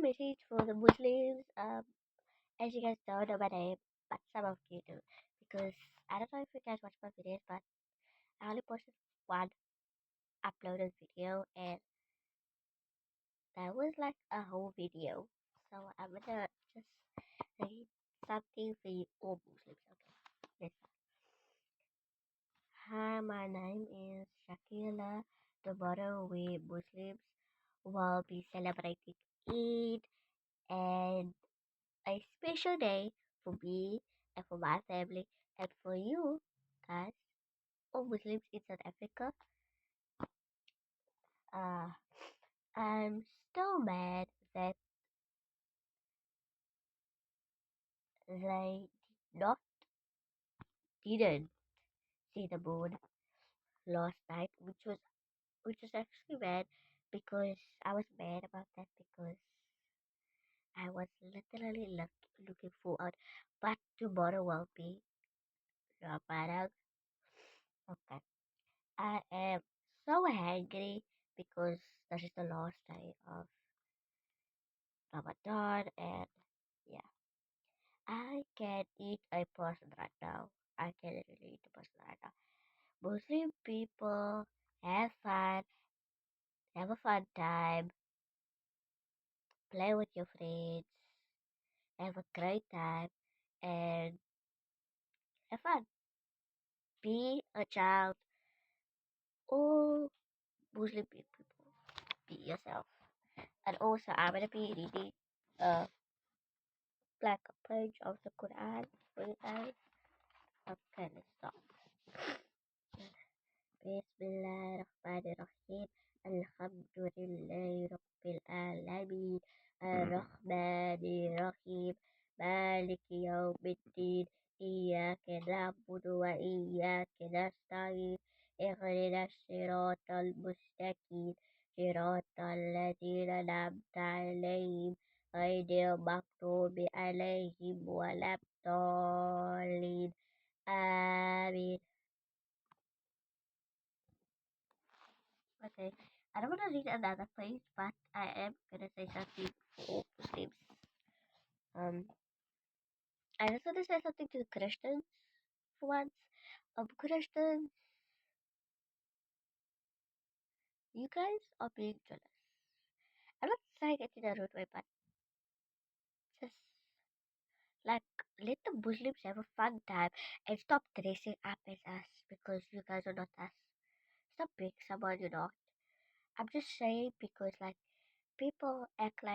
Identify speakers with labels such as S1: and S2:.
S1: message for the Muslims. As you guys don't know my name, but some of you do, because I don't know if you guys watch my videos, but I only posted one uploaded video, and that was like a whole video. So I'm gonna just read something for you all Muslims. Okay, listen. Hi, my name is Shakila. Tomorrow we Muslims will be celebrating Eid and a special day for me and for my family and for you guys, all Muslims in South Africa. Uh, I'm so mad that they not didn't see the moon last night, which was actually bad because I was mad about that because I was literally looking forward, but tomorrow will be Ramadan. Okay, I am so angry because this is the last day of Ramadan, and yeah, I can eat a person right now. I can really eat a person right now. Muslim people have fun, have a fun time, play with your friends, have a great time, and have fun. Be a child. All Muslim people, be yourself. And also, I'm gonna be reading a black page of the Quran for you guys. Okay, let's start. بسم الله الرحمن الرحيم الحمد لله رب العالمين الرحمن الرحيم مالك يوم الدين إياك نعبد وإياك نستعين اهدنا الصراط المستقيم صراط الذين أنعمت عليهم غير المغضوب عليهم ولا الضالين آمين. Okay, I don't want to read another page, but I am gonna say something for Muslims. Um, I just want to say something to the Christians for once. Christians, you guys are being jealous. I'm not saying it in a rude way, but just like let the Muslims have a fun time and stop dressing up as us because you guys are not us. Stop being someone you're not. I'm just saying because like people act like